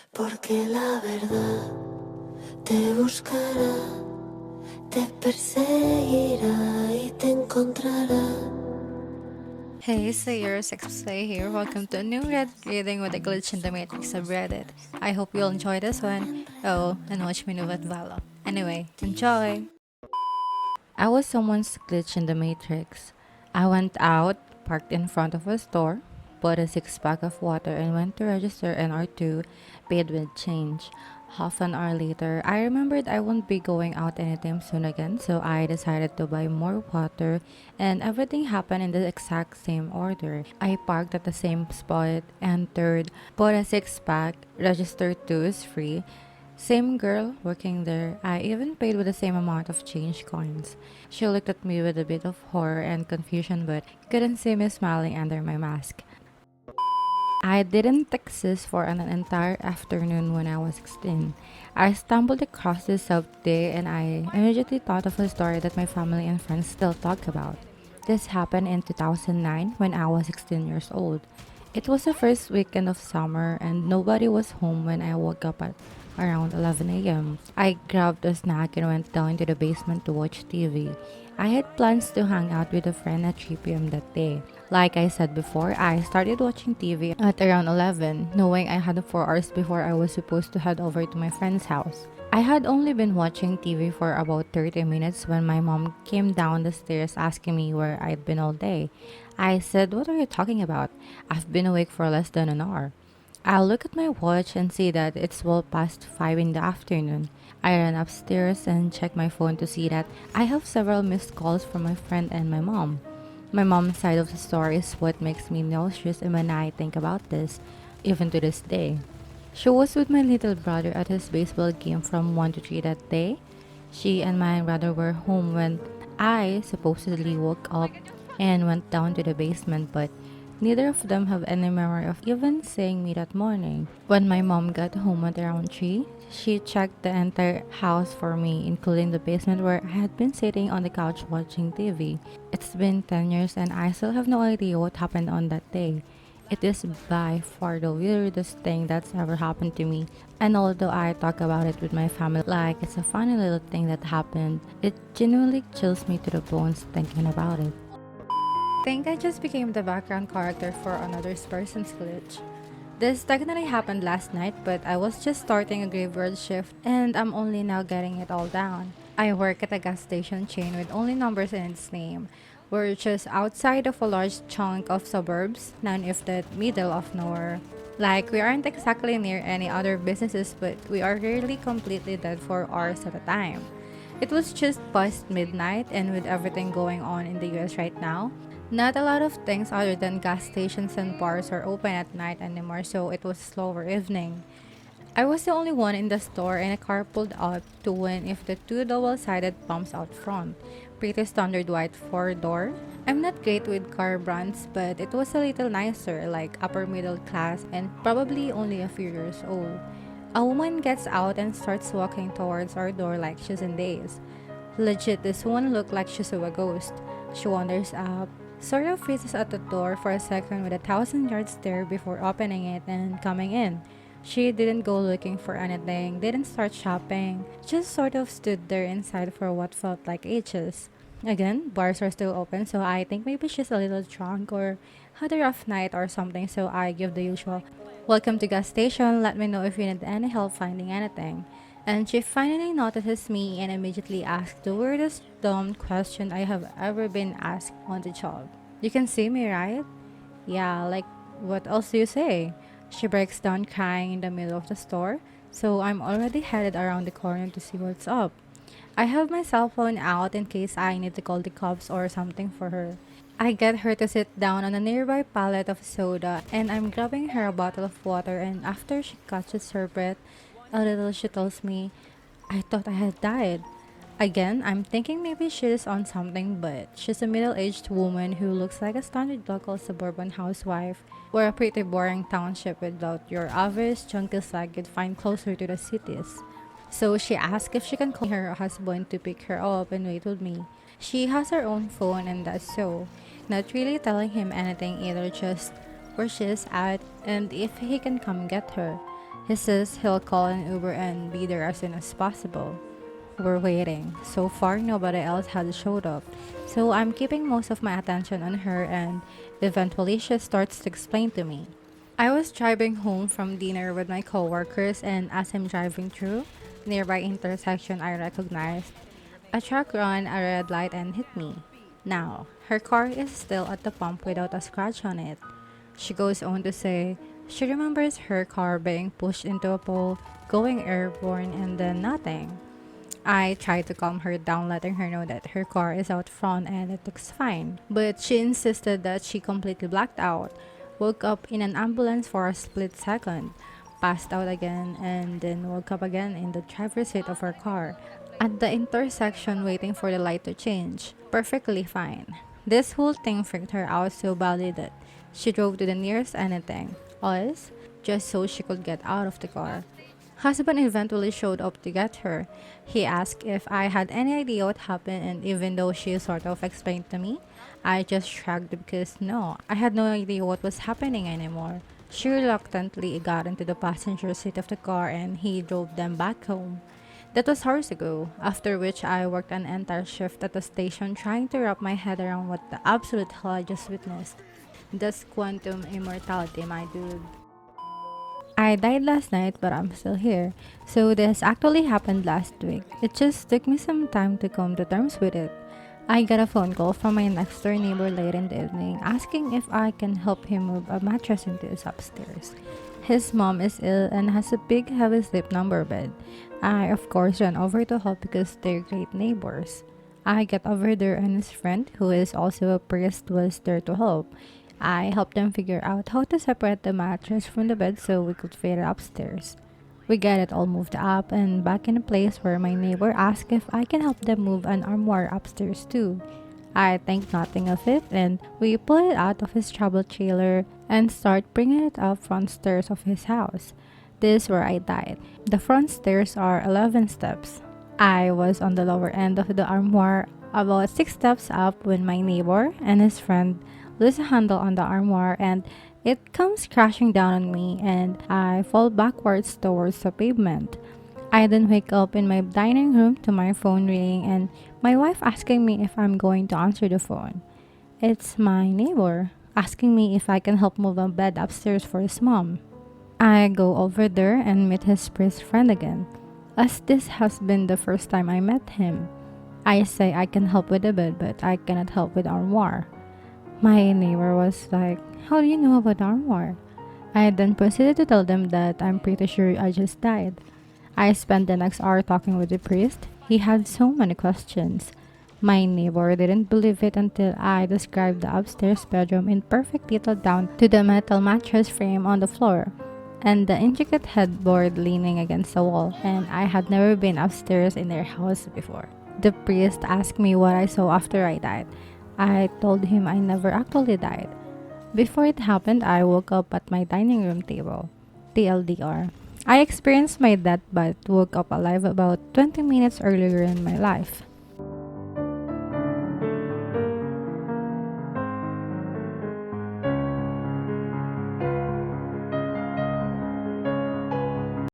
porque la verdad te buscará, te perseguirá y te encontrará. Hey Sayers, Play here. Welcome to a new Reddit reading with a glitch in the matrix of Reddit. I hope you'll enjoy this one. Oh, and watch me move at valo. Anyway, enjoy! I was someone's glitch in the matrix. I went out, parked in front of a store, bought a six-pack of water, and went to register an R2, paid with change. Half an hour later, I remembered I won't be going out anytime soon again, so I decided to buy more water, and everything happened in the exact same order. I parked at the same spot, entered, bought a six-pack, registered 2 is free, same girl working there. I even paid with the same amount of change coins. She looked at me with a bit of horror and confusion but couldn't see me smiling under my mask. I didn't exist for an entire afternoon when I was 16. I stumbled across this subday and I immediately thought of a story that my family and friends still talk about. This happened in 2009 when I was 16 years old. It was the first weekend of summer and nobody was home when I woke up at around 11 a.m. I grabbed a snack and went down to the basement to watch TV. I had plans to hang out with a friend at 3 p.m. that day. Like I said before, I started watching TV at around 11, knowing I had 4 hours before I was supposed to head over to my friend's house. I had only been watching TV for about 30 minutes when my mom came down the stairs asking me where I'd been all day. I said, "What are you talking about? I've been awake for less than an hour." I look at my watch and see that it's well past 5 in the afternoon. I ran upstairs and checked my phone to see that I have several missed calls from my friend and my mom. My mom's side of the story is what makes me nauseous when I think about this, even to this day. She was with my little brother at his baseball game from 1 to 3 that day. She and my brother were home when I supposedly woke up and went down to the basement, but neither of them have any memory of even seeing me that morning. When my mom got home at around 3, she checked the entire house for me, including the basement where I had been sitting on the couch watching TV. It's been 10 years and I still have no idea what happened on that day. It is by far the weirdest thing that's ever happened to me. And although I talk about it with my family like it's a funny little thing that happened, it genuinely chills me to the bones thinking about it. I think I just became the background character for another person's glitch. This technically happened last night, but I was just starting a graveyard shift and I'm only now getting it all down. I work at a gas station chain with only numbers in its name. We're just outside of a large chunk of suburbs, none if the middle of nowhere. Like, we aren't exactly near any other businesses, but we are rarely completely dead for hours at a time. It was just past midnight, and with everything going on in the US right now, not a lot of things other than gas stations and bars are open at night anymore, so it was a slower evening. I was the only one in the store and a car pulled up to win if the two double-sided pumps out front. Pretty standard white four-door. I'm not great with car brands, but it was a little nicer, like upper middle class and probably only a few years old. A woman gets out and starts walking towards our door like she's in daze. Legit, this one looked like she saw a ghost. She wanders up, sort of freezes at the door for a second with a 1,000-yard stare before opening it and coming in. She didn't go looking for anything, didn't start shopping, just sort of stood there inside for what felt like ages. Again, bars are still open, so I think maybe she's a little drunk or had a rough night or something, so I give the usual, "Welcome to gas station, let me know if you need any help finding anything." And she finally notices me and immediately asks the weirdest dumb question I have ever been asked on the job. "You can see me, right?" "Yeah, like, what else do you say?" She breaks down crying in the middle of the store, so I'm already headed around the corner to see what's up. I have my cell phone out in case I need to call the cops or something for her. I get her to sit down on a nearby pallet of soda, and I'm grabbing her a bottle of water, and after she catches her breath a little, she tells me, "I thought I had died." Again, I'm thinking maybe she's on something, but she's a middle-aged woman who looks like a standard local suburban housewife or a pretty boring township without your average junkies like you'd find closer to the cities. So she asks if she can call her husband to pick her up and wait with me. She has her own phone and does so, not really telling him anything either, just where she is at and if he can come get her. He says he'll call an Uber and be there as soon as possible. We're waiting. So far, nobody else has showed up. So I'm keeping most of my attention on her, and eventually she starts to explain to me. I was driving home from dinner with my coworkers, and as I'm driving through nearby intersection, I recognized a truck ran a red light and hit me. Now, her car is still at the pump without a scratch on it. She goes on to say she remembers her car being pushed into a pole, going airborne, and then nothing. I tried to calm her down, letting her know that her car is out front and it looks fine. But she insisted that she completely blacked out, woke up in an ambulance for a split second, passed out again, and then woke up again in the driver's seat of her car at the intersection waiting for the light to change. Perfectly fine. This whole thing freaked her out so badly that she drove to the nearest anything, us, just so she could get out of the car. Husband eventually showed up to get her. He asked if I had any idea what happened, and even though she sort of explained to me, I just shrugged because no, I had no idea what was happening anymore. She reluctantly got into the passenger seat of the car and he drove them back home. That was hours ago, after which I worked an entire shift at the station trying to wrap my head around what the absolute hell I just witnessed. That's quantum immortality, my dude. I died last night, but I'm still here. So this actually happened last week. It just took me some time to come to terms with it. I got a phone call from my next door neighbor late in the evening asking if I can help him move a mattress into his upstairs. His mom is ill and has a big heavy sleep number bed. I of course ran over to help because they're great neighbors. I got over there and his friend, who is also a priest, was there to help. I helped them figure out how to separate the mattress from the bed so we could fit it upstairs. We got it all moved up and back in a place where my neighbor asked if I can help them move an armoire upstairs too. I think nothing of it and we pull it out of his travel trailer and start bringing it up front stairs of his house. This is where I died. The front stairs are 11 steps. I was on the lower end of the armoire, about 6 steps up when my neighbor and his friend lose a handle on the armoire and it comes crashing down on me and I fall backwards towards the pavement. I then wake up in my dining room to my phone ringing and my wife asking me if I'm going to answer the phone. It's my neighbor asking me if I can help move a bed upstairs for his mom. I go over there and meet his priest friend again, as this has been the first time I met him. I say I can help with the bed but I cannot help with armoire. My neighbor was like, "How do you know about armoire?" I then proceeded to tell them that I'm pretty sure I just died. I spent the next hour talking with the priest. He had so many questions. My neighbor didn't believe it until I described the upstairs bedroom in perfect detail down to the metal mattress frame on the floor and the intricate headboard leaning against the wall, and I had never been upstairs in their house before. The priest asked me what I saw after I died. I told him I never actually died. Before it happened, I woke up at my dining room table. TLDR. I experienced my death but woke up alive about 20 minutes earlier in my life.